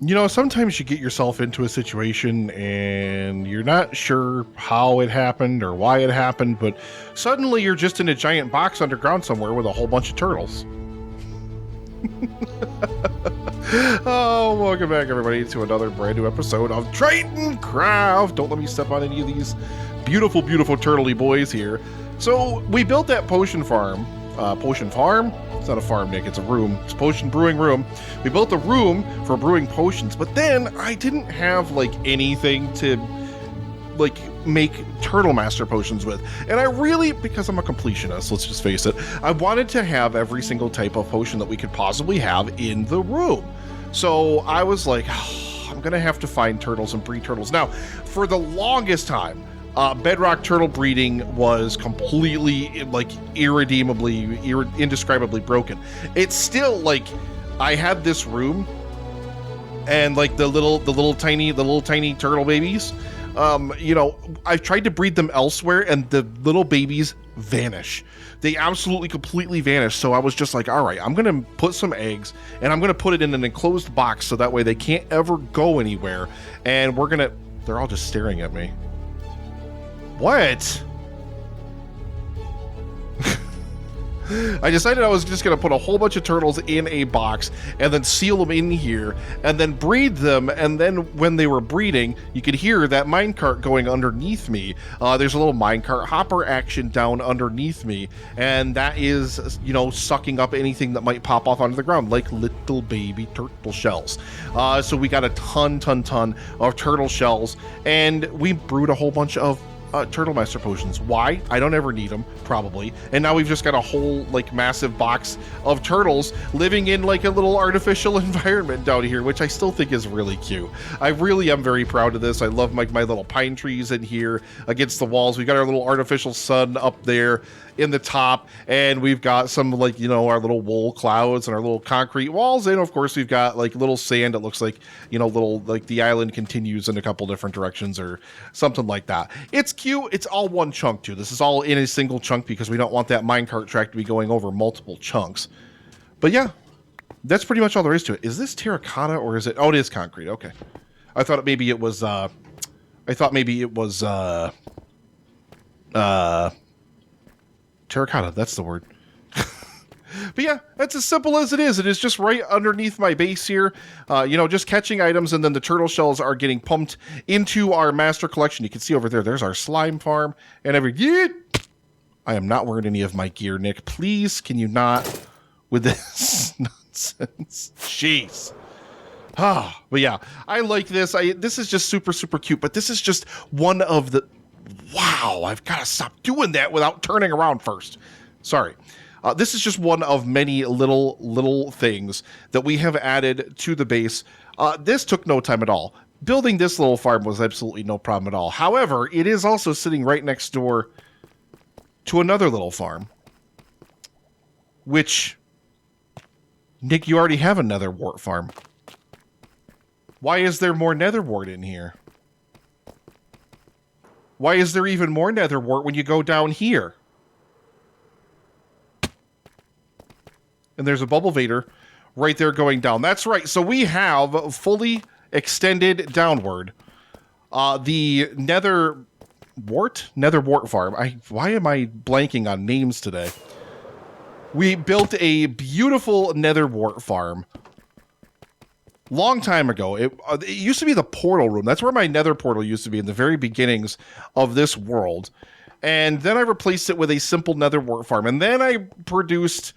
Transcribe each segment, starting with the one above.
You know, sometimes you get yourself into a situation and you're not sure how it happened or why it happened, but suddenly you're just in a giant box underground somewhere with a whole bunch of turtles. Oh, welcome back, everybody, to another brand new episode of Tritoncraft. Don't let me step on any of these beautiful, beautiful turtley boys here. So we built that potion farm. Potion farm? It's not a farm, Nick. It's a room. It's a potion brewing room. We built a room for brewing potions, but then I didn't have like anything to like make turtle master potions with. And I really, because I'm a completionist, let's just face it, I wanted to have every single type of potion that we could possibly have in the room. So I was like, oh, I'm gonna have to find turtles and breed turtles. Now, for the longest time, bedrock turtle breeding was completely, like, indescribably broken. It's still like I had this room, and like the little tiny turtle babies. You know, I've tried to breed them elsewhere, and the little babies vanish. They absolutely completely vanish. So I was just like, all right, I'm gonna put some eggs, and I'm gonna put it in an enclosed box so that way they can't ever go anywhere. And they're all just staring at me. What? I decided I was just going to put a whole bunch of turtles in a box and then seal them in here and then breed them. And then when they were breeding, you could hear that minecart going underneath me. There's a little minecart hopper action down underneath me. And that is, you know, sucking up anything that might pop off onto the ground, like little baby turtle shells. So we got a ton of turtle shells, and we brewed a whole bunch of turtle master potions. Why? I don't ever need them, probably. And now we've just got a whole like massive box of turtles living in like a little artificial environment down here, which I still think is really cute. I really am very proud of this. I love my little pine trees in here against the walls. We got our little artificial sun up there in the top, and we've got some, like, you know, our little wool clouds and our little concrete walls, and of course we've got like little sand. It looks like, you know, little, like the island continues in a couple different directions or something like that. It's cute. It's all one chunk too. This is all in a single chunk because we don't want that minecart track to be going over multiple chunks. But yeah, that's pretty much all there is to it. Is this terracotta or is it? Oh, it is concrete. Okay. I thought maybe it was terracotta, that's the word. But yeah, that's as simple as it is. It is just right underneath my base here, you know, just catching items, and then the turtle shells are getting pumped into our master collection. You can see over there, there's our slime farm and everything. I am not wearing any of my gear, Nick. Please, can you not with this nonsense? Jeez. But yeah, I like this. This is just super cute, but this is just one of the... Wow, I've got to stop doing that without turning around first. Sorry. This is just one of many little things that we have added to the base. This took no time at all. Building this little farm was absolutely no problem at all. However, it is also sitting right next door to another little farm, which, Nick, you already have a nether wart farm. Why is there more nether wart in here? Why is there even more nether wart when you go down here? And there's a bubble vader right there going down. That's right. So we have fully extended downward the nether wart farm. Why am I blanking on names today? We built a beautiful nether wart farm long time ago. It used to be the portal room. That's where my nether portal used to be in the very beginnings of this world. And then I replaced it with a simple nether wart farm. And then I produced,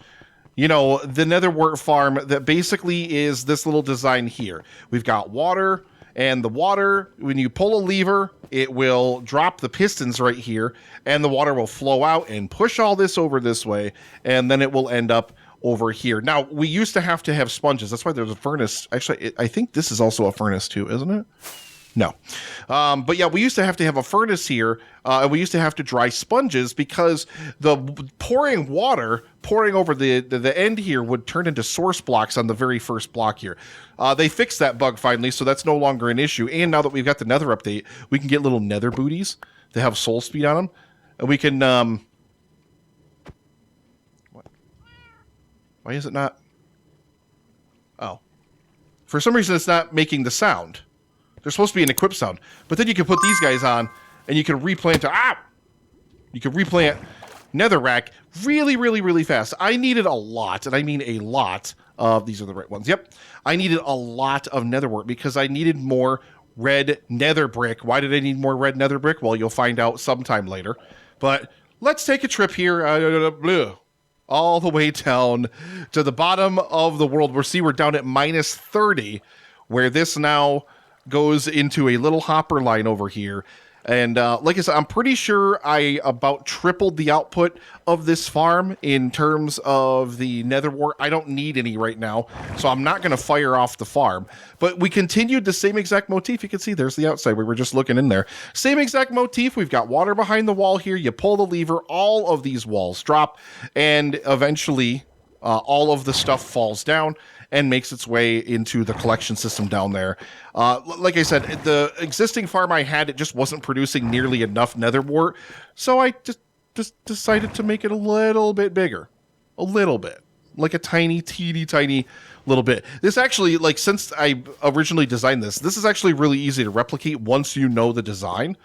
you know, the nether wart farm that basically is this little design here. We've got water, and the water, when you pull a lever, it will drop the pistons right here, and the water will flow out and push all this over this way, and then it will end up over here. Now, we used to have sponges. That's why there's a furnace. Actually, I think this is also a furnace too, isn't it? No. But yeah, we used to have a furnace here, and we used to have to dry sponges because the pouring water pouring over the end here would turn into source blocks on the very first block here. They fixed that bug finally, so that's no longer an issue. And now that we've got the nether update, we can get little nether booties that have soul speed on them. And we can... What? Why is it not... Oh. For some reason, it's not making the sound. There's supposed to be an equip sound. But then you can put these guys on, and you can replant... You can replant netherrack really, really, really fast. I needed a lot, and I mean a lot of... These are the right ones. Yep. I needed a lot of netherwort because I needed more red nether brick. Why did I need more red nether brick? Well, you'll find out sometime later. But let's take a trip here all the way down to the bottom of the world. We're down at minus 30, where this now goes into a little hopper line over here. And like I said, I'm pretty sure I about tripled the output of this farm in terms of the nether wart. I don't need any right now, so I'm not going to fire off the farm. But we continued the same exact motif. You can see there's the outside. We were just looking in there. Same exact motif. We've got water behind the wall here. You pull the lever, all of these walls drop, and eventually all of the stuff falls down and makes its way into the collection system down there. Like I said, the existing farm I had, it just wasn't producing nearly enough nether wart, so I just decided to make it a little bit bigger. A little bit. Like a tiny, teeny, tiny little bit. This actually, like, since I originally designed this is actually really easy to replicate once you know the design.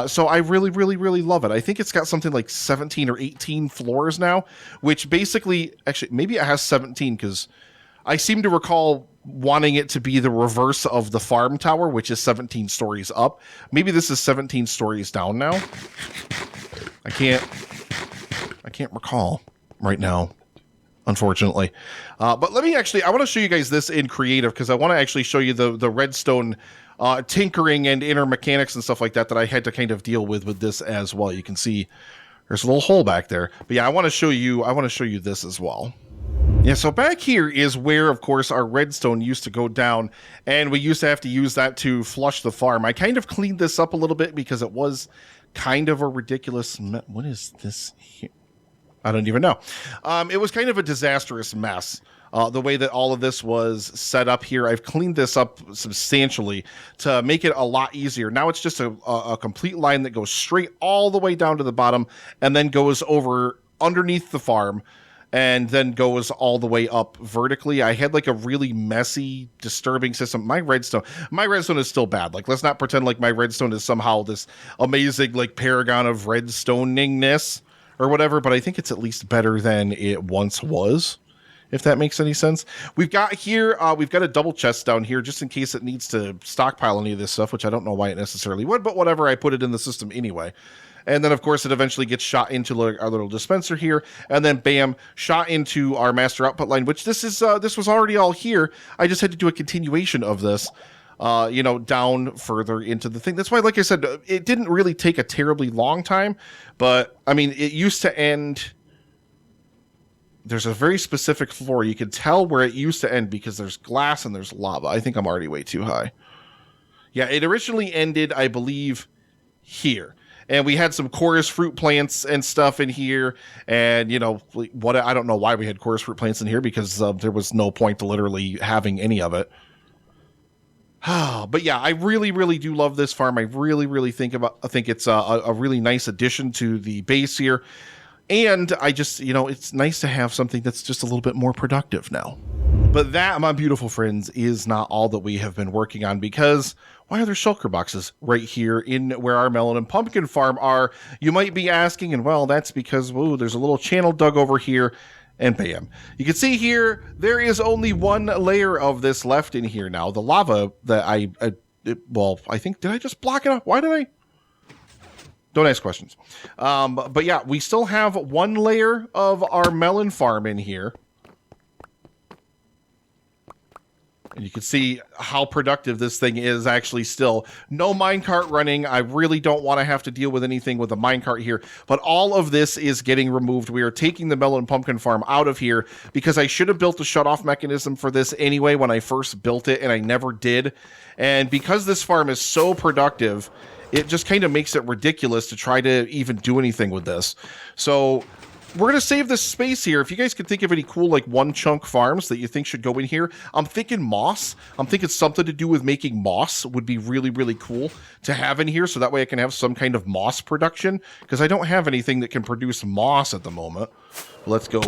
So I really, really, really love it. I think it's got something like 17 or 18 floors now, which basically, actually, maybe it has 17 because I seem to recall wanting it to be the reverse of the farm tower, which is 17 stories up. Maybe this is 17 stories down now. I can't recall right now, unfortunately. But let me actually, I want to show you guys this in creative because I want to actually show you the redstone tinkering and inner mechanics and stuff like that I had to kind of deal with this as well. You can see there's a little hole back there. But yeah, I want to show you this as well. Yeah, so back here is where, of course, our redstone used to go down, and we used to have to use that to flush the farm. I kind of cleaned this up a little bit because it was kind of a ridiculous... What is this here? I don't even know. It was kind of a disastrous mess. The way that all of this was set up here, I've cleaned this up substantially to make it a lot easier. Now it's just a complete line that goes straight all the way down to the bottom and then goes over underneath the farm and then goes all the way up vertically. I had like a really messy, disturbing system. My redstone is still bad. Like, let's not pretend like my redstone is somehow this amazing, like, paragon of redstoningness or whatever, but I think it's at least better than it once was, if that makes any sense. We've got here, we've got a double chest down here just in case it needs to stockpile any of this stuff, which I don't know why it necessarily would, but whatever, I put it in the system anyway. And then, of course, it eventually gets shot into our little dispenser here, and then, bam, shot into our master output line, which this was already all here. I just had to do a continuation of this, down further into the thing. That's why, like I said, it didn't really take a terribly long time, but, I mean, it used to end... There's a very specific floor. You can tell where it used to end because there's glass and there's lava. I think I'm already way too high. Yeah, it originally ended, I believe, here. And we had some chorus fruit plants and stuff in here. And, I don't know why we had chorus fruit plants in here because there was no point to literally having any of it. But yeah, I really, really do love this farm. I really, really think it's a really nice addition to the base here. And I just, it's nice to have something that's just a little bit more productive now. But that, my beautiful friends, is not all that we have been working on, because why are there shulker boxes right here in where our melon and pumpkin farm are? You might be asking, and well, that's because, there's a little channel dug over here, and bam. You can see here, there is only one layer of this left in here now. The lava that I think, did I just block it up? Why did I? Don't ask questions. But yeah, we still have one layer of our melon farm in here. And you can see how productive this thing is actually still. No minecart running. I really don't want to have to deal with anything with a minecart here. But all of this is getting removed. We are taking the melon pumpkin farm out of here because I should have built a shutoff mechanism for this anyway when I first built it, and I never did. And because this farm is so productive, it just kind of makes it ridiculous to try to even do anything with this. So we're going to save this space here. If you guys can think of any cool, like, one-chunk farms that you think should go in here, I'm thinking moss. I'm thinking something to do with making moss would be really, really cool to have in here, so that way I can have some kind of moss production, because I don't have anything that can produce moss at the moment. Let's go.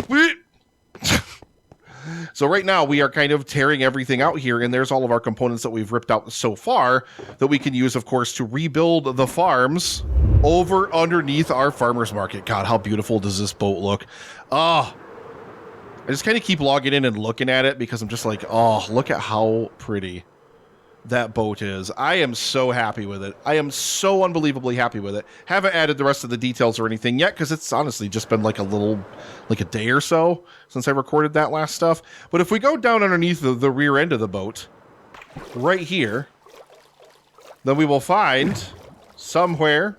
So right now we are kind of tearing everything out here, and there's all of our components that we've ripped out so far that we can use, of course, to rebuild the farms over underneath our farmer's market. God, how beautiful does this boat look? I just kind of keep logging in and looking at it because I'm just like, oh, look at how pretty that boat is. I am so happy with it. I am so unbelievably happy with it. Haven't added the rest of the details or anything yet because it's honestly just been like a day or so since I recorded that last stuff. But if we go down underneath the rear end of the boat, right here, then we will find somewhere,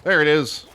there it is.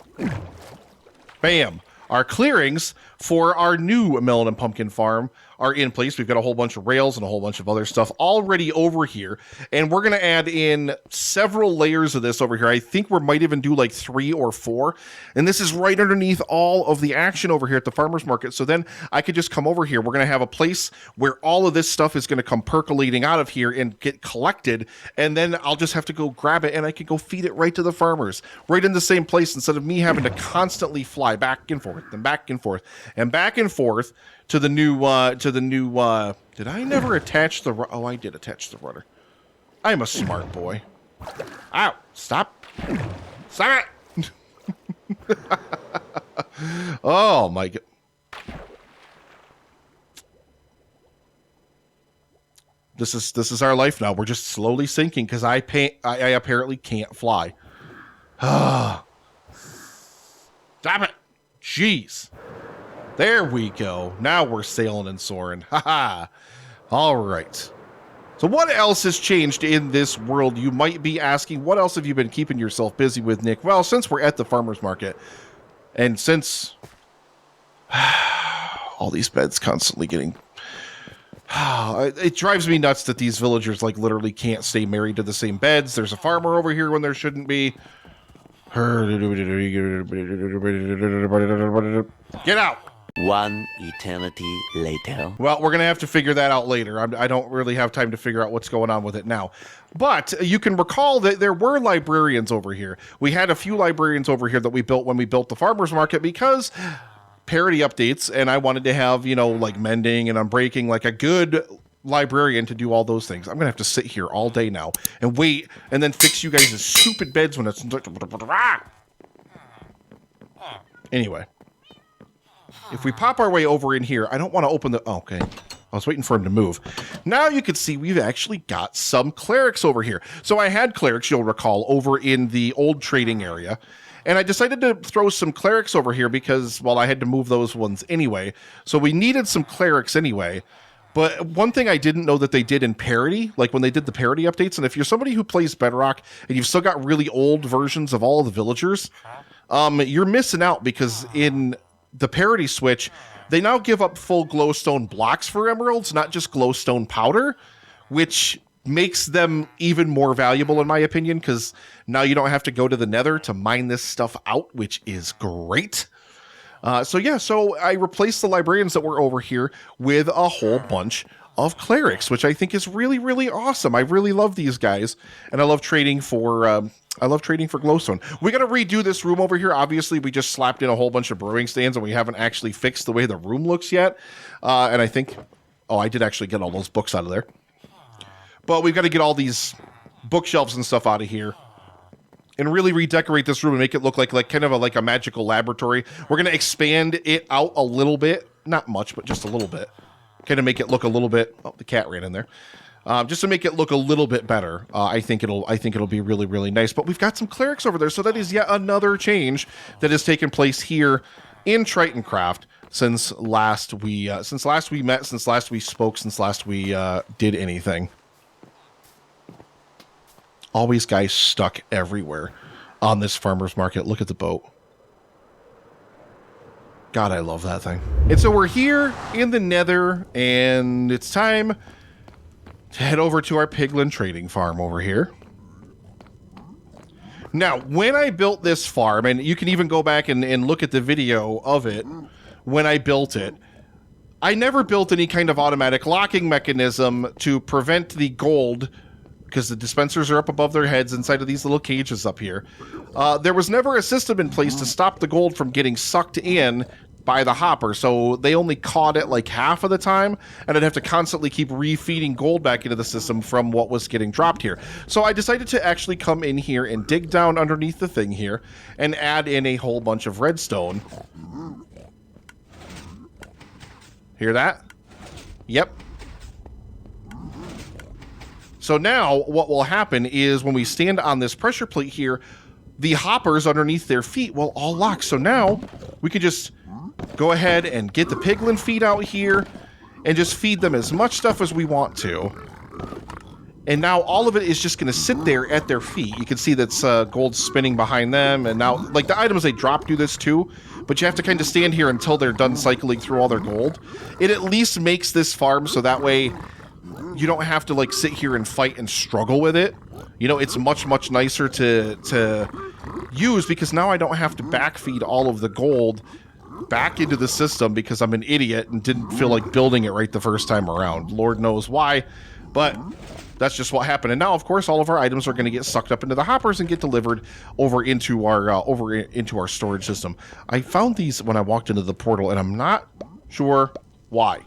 Bam. Our clearings for our new melon and pumpkin farm are in place. We've got a whole bunch of rails and a whole bunch of other stuff already over here. And we're going to add in several layers of this over here. I think we might even do like 3 or 4. And this is right underneath all of the action over here at the farmer's market. So then I could just come over here. We're going to have a place where all of this stuff is going to come percolating out of here and get collected. And then I'll just have to go grab it and I can go feed it right to the farmers, right in the same place, instead of me having to constantly fly back and forth and back and forth and back and forth to the new, did I never attach the, oh, I did attach the rudder. I'm a smart boy. Ow, stop. Stop it. Oh my God. This is our life now. We're just slowly sinking because I apparently can't fly. Stop it. Jeez. There we go. Now we're sailing and soaring. Haha. All right. So what else has changed in this world? You might be asking, what else have you been keeping yourself busy with, Nick? Well, since we're at the farmer's market, and since all these beds constantly getting... it drives me nuts that these villagers like literally can't stay married to the same beds. There's a farmer over here when there shouldn't be. Get out. One eternity later. Well, we're going to have to figure that out later. I don't really have time to figure out what's going on with it now. But you can recall that there were librarians over here. We had a few librarians over here that we built when we built the farmer's market because parity updates, and I wanted to have, you know, like mending and unbreaking, like a good librarian to do all those things. I'm going to have to sit here all day now and wait and then fix you guys' stupid beds when it's... Anyway. If we pop our way over in here, I don't want to open the... Oh, okay. I was waiting for him to move. Now you can see we've actually got some clerics over here. So I had clerics, you'll recall, over in the old trading area. And I decided to throw some clerics over here because, well, I had to move those ones anyway. So we needed some clerics anyway. But one thing I didn't know that they did in parity, like when they did the parity updates, and if you're somebody who plays Bedrock and you've still got really old versions of all of the villagers, you're missing out because in... the parity switch, they now give up full glowstone blocks for emeralds, not just glowstone powder, which makes them even more valuable in my opinion, because now you don't have to go to the nether to mine this stuff out, which is great. So I replaced the librarians that were over here with a whole bunch of clerics, which I think is really, really awesome. I really love these guys, and I love trading for glowstone. We got to redo this room over here. Obviously, we just slapped in a whole bunch of brewing stands, and we haven't actually fixed the way the room looks yet. And I think, oh, I did actually get all those books out of there. But we've got to get all these bookshelves and stuff out of here and really redecorate this room and make it look like kind of like a magical laboratory. We're going to expand it out a little bit, not much, but just a little bit. Kind of make it look a little bit. Oh, the cat ran in there. Just to make it look a little bit better. I think it'll be really, really nice. But we've got some clerics over there, so that is yet another change that has taken place here in Tritoncraft since last we met, since last we spoke, since last we did anything. Always guys stuck everywhere on this farmer's market. Look at the boat. God, I love that thing. And so we're here in the nether, and it's time to head over to our piglin trading farm over here. Now, when I built this farm, and you can even go back and look at the video of it when I built it, I never built any kind of automatic locking mechanism to prevent the gold, because the dispensers are up above their heads inside of these little cages up here. There was never a system in place to stop the gold from getting sucked in by the hopper, so they only caught it like half of the time, and I'd have to constantly keep refeeding gold back into the system from what was getting dropped here. So I decided to actually come in here and dig down underneath the thing here and add in a whole bunch of redstone. Hear that? Yep. So now what will happen is when we stand on this pressure plate here, the hoppers underneath their feet will all lock. So now we can just go ahead and get the piglin feed out here and just feed them as much stuff as we want to. And now all of it is just going to sit there at their feet. You can see that's gold spinning behind them. And now, like, the items they drop do this too, but you have to kind of stand here until they're done cycling through all their gold. It at least makes this farm so that way you don't have to, like, sit here and fight and struggle with it. You know, it's much, much nicer to use because now I don't have to backfeed all of the gold back into the system because I'm an idiot and didn't feel like building it right the first time around. Lord knows why, but that's just what happened. And now, of course, all of our items are going to get sucked up into the hoppers and get delivered over into our storage system. I found these when I walked into the portal, and I'm not sure why.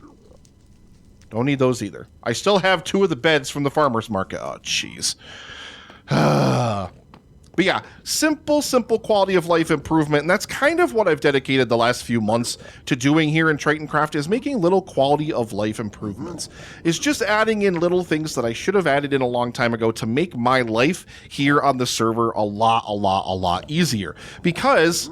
Don't need those either. I still have 2 of the beds from the farmer's market. Oh, jeez. But yeah, simple quality of life improvement, and that's kind of what I've dedicated the last few months to doing here in Tritoncraft, is making little quality of life improvements. It's just adding in little things that I should have added in a long time ago to make my life here on the server a lot easier. Because,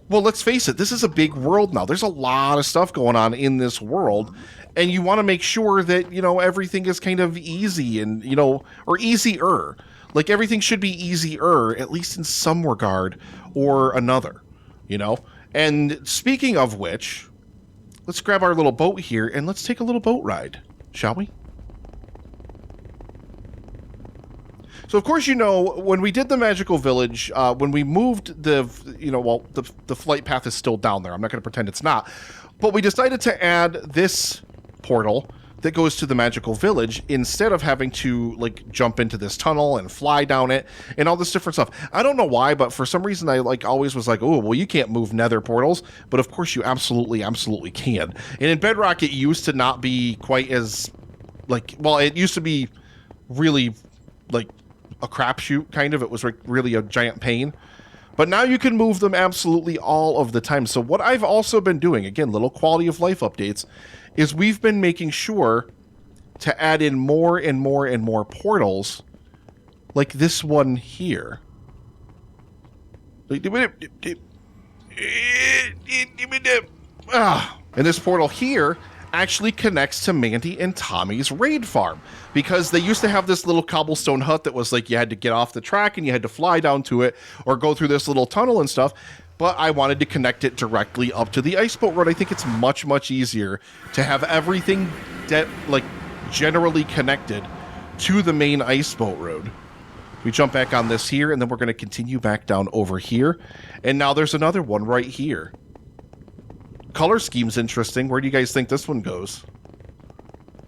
well, let's face it, this is a big world now. There's a lot of stuff going on in this world, and you want to make sure that, you know, everything is kind of easy and, you know, or easier. Like, everything should be easier, at least in some regard or another, you know? And speaking of which, let's grab our little boat here and let's take a little boat ride, shall we? So, of course, you know, when we did the magical village, when we moved the, you know, well, the flight path is still down there. I'm not going to pretend it's not. But we decided to add this portal that goes to the magical village instead of having to, like, jump into this tunnel and fly down it and all this different stuff. I don't know why, but for some reason I, like, always was like, oh, well, you can't move nether portals, but of course you absolutely can. And in Bedrock it used to not be quite as, like, well, it used to be really, like, a crapshoot, kind of. It was, like, really a giant pain. But now you can move them absolutely all of the time. So what I've also been doing, again, little quality of life updates, is we've been making sure to add in more and more portals, like this one here. And this portal here actually connects to Mandy and Tommy's raid farm, because they used to have this little cobblestone hut that was like you had to get off the track and you had to fly down to it or go through this little tunnel and stuff. But I wanted to connect it directly up to the Iceboat Road. I think it's much easier to have everything like generally connected to the main Iceboat Road. We jump back on this here, and then we're going to continue back down over here. And now there's another one right here. Color scheme's interesting. Where do you guys think this one goes?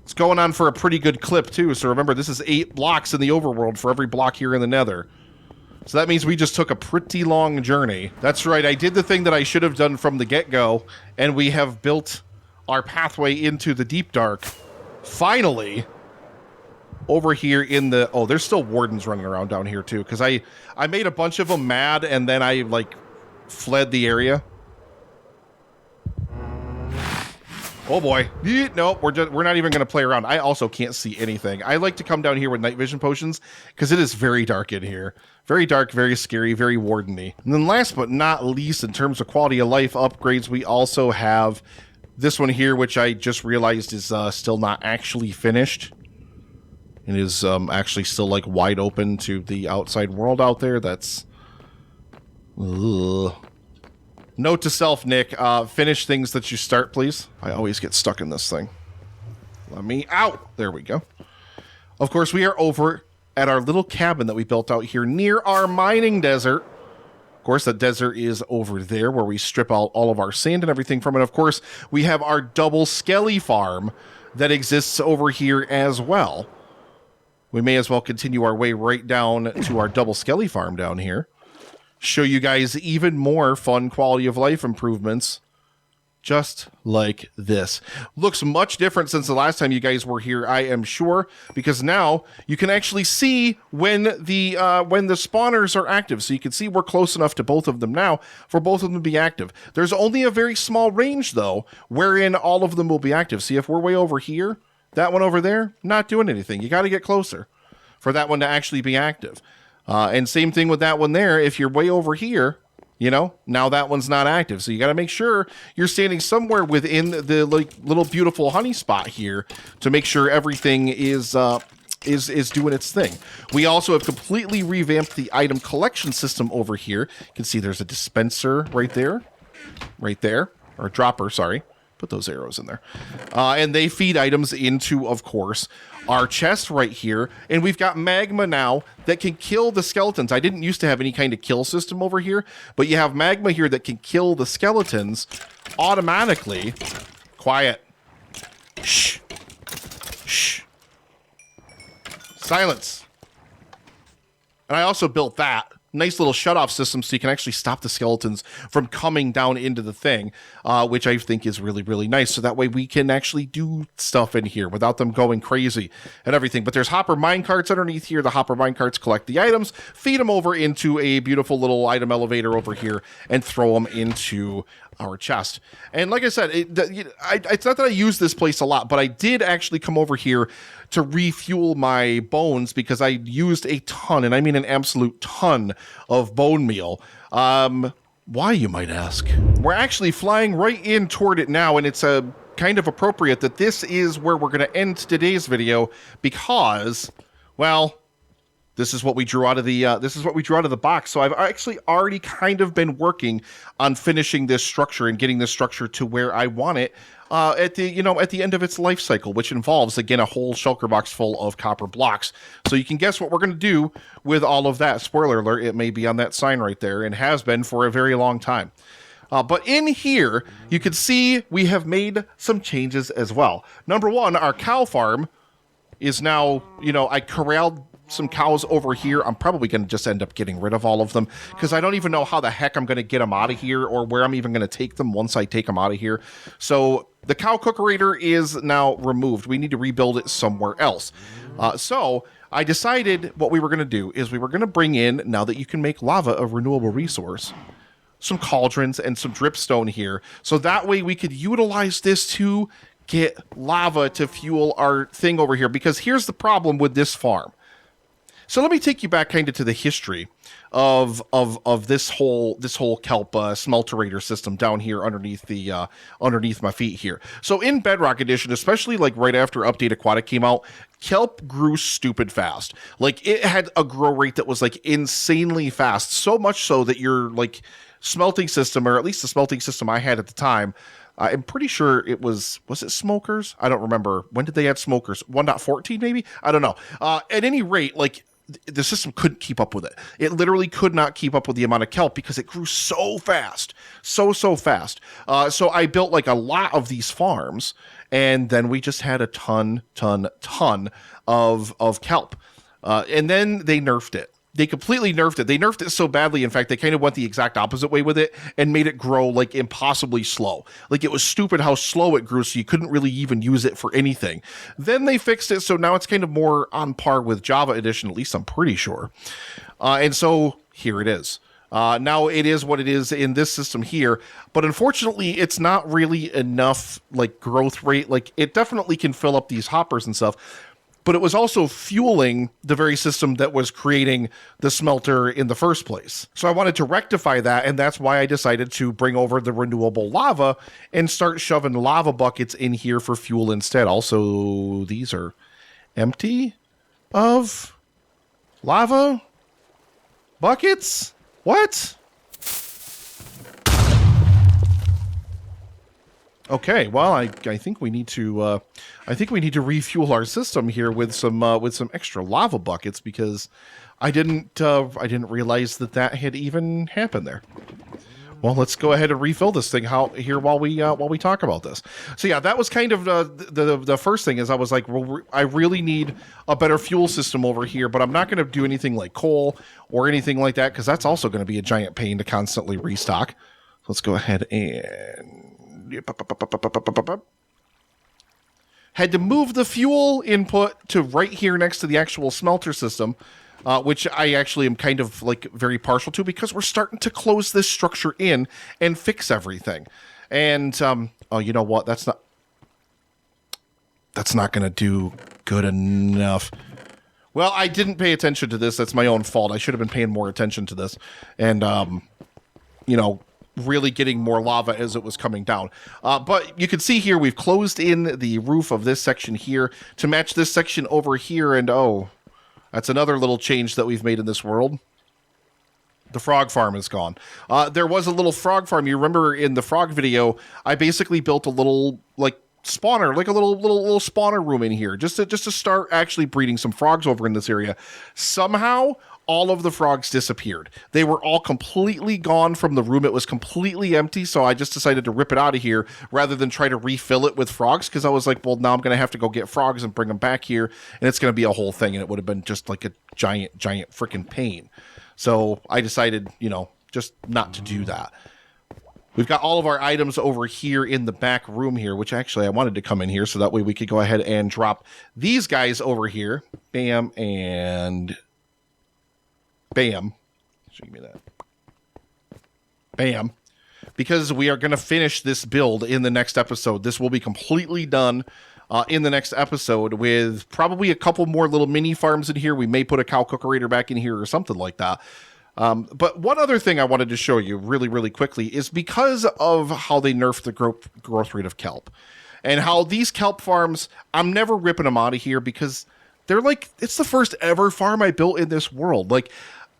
It's going on for a pretty good clip, too. So remember, this is 8 blocks in the overworld for every block here in the nether. So that means we just took a pretty long journey. That's right, I did the thing that I should have done from the get-go, and we have built our pathway into the deep dark. Finally, over here in the... Oh, there's still wardens running around down here, too, because I made a bunch of them mad, and then I, like, fled the area. Oh boy. Nope, we're not even going to play around. I also can't see anything. I like to come down here with night vision potions because it is very dark in here. Very dark, very scary, very wardeny. And then last but not least, in terms of quality of life upgrades, we also have this one here, which I just realized is still not actually finished. It is actually still, like, wide open to the outside world out there. That's... Ugh. Note to self, Nick, finish things that you start, please. I always get stuck in this thing. Let me out. There we go. Of course, we are over at our little cabin that we built out here near our mining desert. Of course, the desert is over there where we strip out all of our sand and everything from it. Of course, we have our double skelly farm that exists over here as well. We may as well continue our way right down to our double skelly farm down here. Show you guys even more fun quality of life improvements just like this. Looks much different since the last time you guys were here, I am sure, because now you can actually see when the spawners are active. So you can see we're close enough to both of them now for both of them to be active. There's only a very small range, though, wherein all of them will be active. See, if we're way over here, that one over there, not doing anything. You got to get closer for that one to actually be active. And same thing with that one there. If you're way over here, you know, now that one's not active. So you got to make sure you're standing somewhere within the little beautiful honey spot here to make sure everything is doing its thing. We also have completely revamped the item collection system over here. You can see there's a dispenser right there, or a dropper, sorry. Put those arrows in there. And they feed items into, of course, our chest right here. And we've got magma now that can kill the skeletons. I didn't used to have any kind of kill system over here, but you have magma here that can kill the skeletons automatically. Quiet. Shh. Shh. Silence. And I also built that. Nice little shut-off system so you can actually stop the skeletons from coming down into the thing, which I think is really, really nice. So that way we can actually do stuff in here without them going crazy and everything. But there's hopper minecarts underneath here. The hopper minecarts collect the items, feed them over into a beautiful little item elevator over here, and throw them into our chest. And like I said, it's not that I use this place a lot, but I did actually come over here to refuel my bones because I used a ton, and I mean an absolute ton of bone meal. Why, you might ask? We're actually flying right in toward it now, and it's kind of appropriate that this is where we're going to end today's video because, well, this is what we drew out of the box. So I've actually already kind of been working on finishing this structure and getting this structure to where I want it at the end of its life cycle, which involves, again, a whole shulker box full of copper blocks. So you can guess what we're going to do with all of that. Spoiler alert, it may be on that sign right there and has been for a very long time. But in here, you can see we have made some changes as well. Number one, our cow farm is now, I corralled some cows over here. I'm probably going to just end up getting rid of all of them because I don't even know how the heck I'm going to get them out of here or where I'm even going to take them once I take them out of here. So the cow cookerator is now removed. We need to rebuild it somewhere else. So I decided what we were going to do is we were going to bring in, now that you can make lava a renewable resource, some cauldrons and some dripstone here. So that way we could utilize this to get lava to fuel our thing over here. Because here's the problem with this farm. So let me take you back kind of to the history of this whole kelp smelterator system down here underneath my feet here. So in Bedrock Edition, especially like right after Update Aquatic came out, kelp grew stupid fast. Like it had a grow rate that was like insanely fast, so much so that your like smelting system, or at least the smelting system I had at the time, I'm pretty sure it was it smokers? I don't remember. When did they add smokers? 1.14 maybe? I don't know. At any rate, like the system couldn't keep up with it. It literally could not keep up with the amount of kelp because it grew so fast. So fast. So I built like a lot of these farms, and then we just had a ton of kelp. And then they nerfed it. They completely nerfed it. They nerfed it so badly, in fact, they kind of went the exact opposite way with it and made it grow like impossibly slow. Like it was stupid how slow it grew, so you couldn't really even use it for anything. Then they fixed it, so now it's kind of more on par with Java Edition, at least I'm pretty sure. And so here it is. Now it is what it is in this system here, but unfortunately it's not really enough like growth rate. Like it definitely can fill up these hoppers and stuff, but it was also fueling the very system that was creating the smelter in the first place. So I wanted to rectify that, and that's why I decided to bring over the renewable lava and start shoving lava buckets in here for fuel instead. Also, these are empty of lava buckets? What? Okay, well, I think we need to refuel our system here with some extra lava buckets because I didn't realize that had even happened there. Well, let's go ahead and refill this thing here while we talk about this. So yeah, that was kind of the first thing is I was like, well, I really need a better fuel system over here, but I'm not going to do anything like coal or anything like that because that's also going to be a giant pain to constantly restock. Let's go ahead and Had to move the fuel input to right here next to the actual smelter system, which I actually am kind of like very partial to because we're starting to close this structure in and fix everything. And, oh, you know what? That's not going to do good enough. Well, I didn't pay attention to this. That's my own fault. I should have been paying more attention to this. And, you know, really getting more lava as it was coming down. But you can see here, we've closed in the roof of this section here to match this section over here. And, oh, that's another little change that we've made in this world. The frog farm is gone. There was a little frog farm. You remember in the frog video, I basically built a little, like, spawner, like a little spawner room in here, just to start actually breeding some frogs over in this area. Somehow, all of the frogs disappeared. They were all completely gone from the room. It was completely empty, so I just decided to rip it out of here rather than try to refill it with frogs, because I was like, well, now I'm going to have to go get frogs and bring them back here, and it's going to be a whole thing, and it would have been just like a giant freaking pain. So I decided, you know, just not to do that. We've got all of our items over here in the back room here, which actually I wanted to come in here so that way we could go ahead and drop these guys over here. Bam and bam. So give me that. Bam. Because we are going to finish this build in the next episode. This will be completely done in the next episode with probably a couple more little mini farms in here. We may put a cow cookerator back in here or something like that. But one other thing I wanted to show you really quickly is because of how they nerfed the growth rate of kelp and how these kelp farms, I'm never ripping them out of here because they're like, it's the first ever farm I built in this world. Like,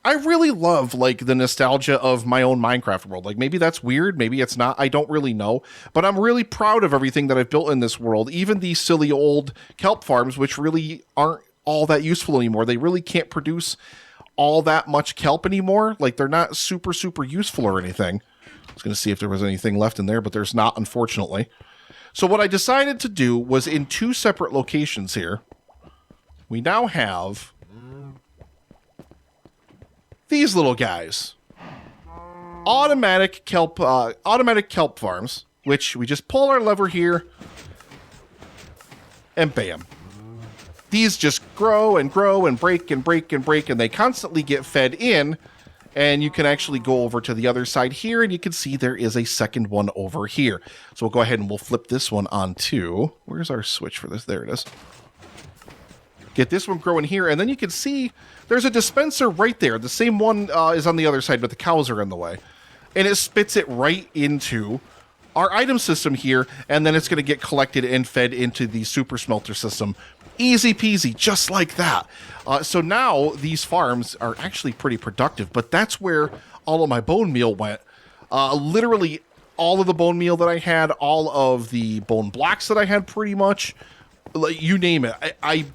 I really love like the nostalgia of my own Minecraft world. Like maybe that's weird, maybe it's not, I don't really know, but I'm really proud of everything that I've built in this world. Even these silly old kelp farms, which really aren't all that useful anymore. They really can't produce all that much kelp anymore. Like they're not super useful or anything. I was going to see if there was anything left in there, but there's not, unfortunately. So what I decided to do was in two separate locations here, we now have these little guys. Automatic kelp farms, which we just pull our lever here and bam. These just grow and grow and break and break and break, and they constantly get fed in. And you can actually go over to the other side here, and you can see there is a second one over here. So we'll go ahead and we'll flip this one on too. Where's our switch for this? There it is. Get this one growing here, and then you can see there's a dispenser right there. The same one is on the other side, but the cows are in the way. And it spits it right into our item system here, and then it's going to get collected and fed into the super smelter system. Easy peasy, just like that. So now these farms are actually pretty productive, but that's where all of my bone meal went. Literally all of the bone meal that I had, all of the bone blocks that I had pretty much, like, you name it. I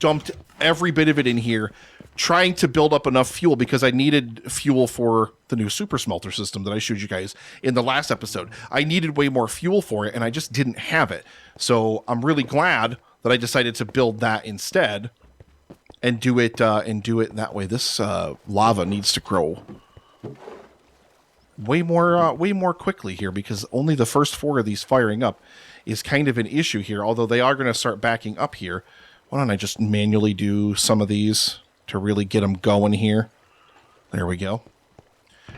dumped every bit of it in here, trying to build up enough fuel because I needed fuel for the new super smelter system that I showed you guys in the last episode. I needed way more fuel for it, and I just didn't have it. So I'm really glad that I decided to build that instead and do it that way. This lava needs to grow way more quickly here because only the first 4 of these firing up is kind of an issue here, although they are going to start backing up here. Why don't I just manually do some of these to really get them going here? There we go.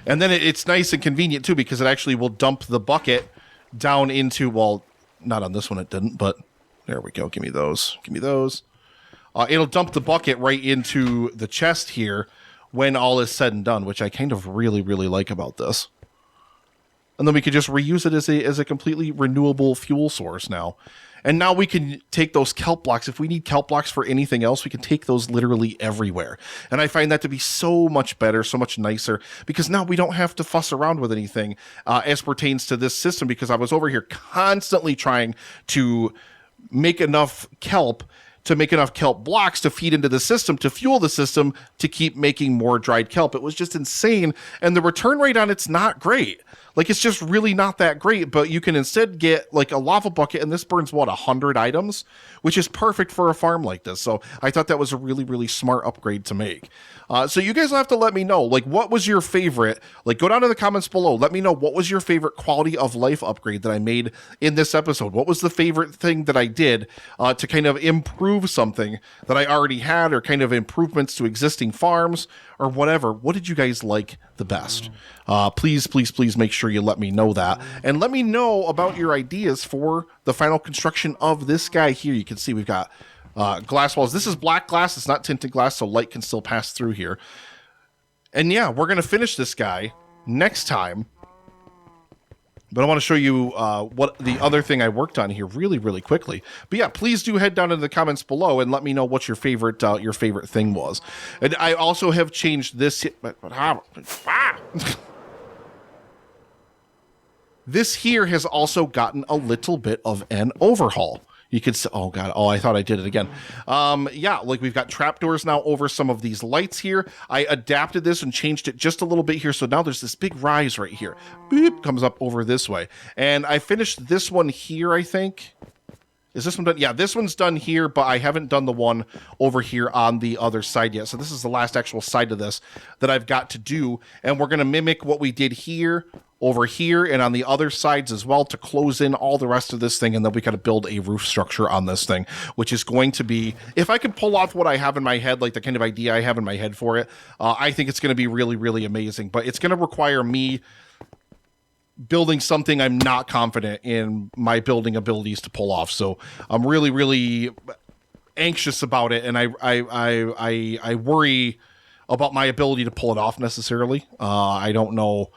And then it's nice and convenient too because it actually will dump the bucket down into, well, not on this one it didn't, but there we go. Give me those. Give me those. It'll dump the bucket right into the chest here when all is said and done, which I kind of really like about this. And then we could just reuse it as a completely renewable fuel source now. And now we can take those kelp blocks. If we need kelp blocks for anything else, we can take those literally everywhere. And I find that to be so much better, so much nicer, because now we don't have to fuss around with anything as pertains to this system, because I was over here constantly trying to make enough kelp to make enough kelp blocks to feed into the system, to fuel the system, to keep making more dried kelp. It was just insane. And the return rate on it's not great. Like, it's just really not that great, but you can instead get like a lava bucket, and this burns, what, 100 items, which is perfect for a farm like this. So I thought that was a really, really smart upgrade to make. So you guys will have to let me know, like, what was your favorite? Like, go down to the comments below. Let me know, what was your favorite quality of life upgrade that I made in this episode? What was the favorite thing that I did to kind of improve something that I already had, or kind of improvements to existing farms, or whatever? What did you guys like the best? Please, please, please make sure you let me know that. And let me know about your ideas for the final construction of this guy here. You can see we've got glass walls. This is black glass. It's not tinted glass, so light can still pass through here. And yeah, we're going to finish this guy next time. But I want to show you what the other thing I worked on here really, really quickly. But yeah, please do head down into the comments below and let me know what your favorite thing was. And I also have changed this. This here has also gotten a little bit of an overhaul. You could say, oh god, oh, I thought I did it again. Yeah, like we've got trapdoors now over some of these lights here. I adapted this and changed it just a little bit here. So now there's this big rise right here. Beep, comes up over this way. And I finished this one here, I think. Is this one done? Yeah, this one's done here, but I haven't done the one over here on the other side yet. So this is the last actual side of this that I've got to do. And we're going to mimic what we did here, over here, and on the other sides as well to close in all the rest of this thing. And then we got to build a roof structure on this thing, which is going to be, if I can pull off what I have in my head, like the kind of idea I have in my head for it, I think it's going to be really, really amazing. But it's going to require me building something I'm not confident in my building abilities to pull off. So I'm really, really anxious about it, and I worry about my ability to pull it off necessarily. I don't know.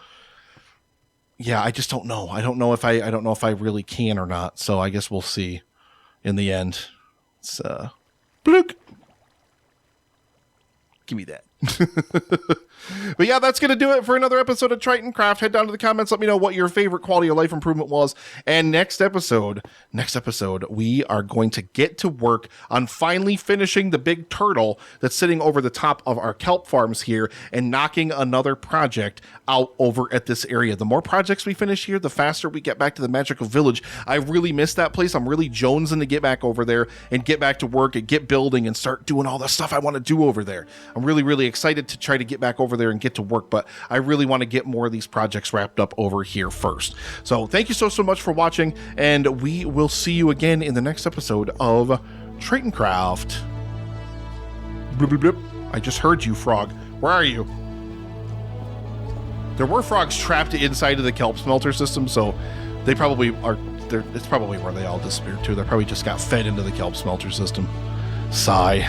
Yeah, I just don't know. I don't know if I really can or not. So I guess we'll see in the end. It's blook. Give me that. But yeah, that's going to do it for another episode of Tritoncraft. Head down to the comments. Let me know what your favorite quality of life improvement was. And next episode, we are going to get to work on finally finishing the big turtle that's sitting over the top of our kelp farms here and knocking another project out over at this area. The more projects we finish here, the faster we get back to the magical village. I really miss that place. I'm really jonesing to get back over there and get back to work and get building and start doing all the stuff I want to do over there. I'm really, really excited to try to get back over there and get to work, but I really want to get more of these projects wrapped up over here first. So thank you so much for watching, and we will see you again in the next episode of Tritoncraft. Bloop, bloop, bloop. I just heard you, frog. Where are you? There were frogs trapped inside of the kelp smelter system, so they probably are. It's probably where they all disappeared to. They probably just got fed into the kelp smelter system. Sigh.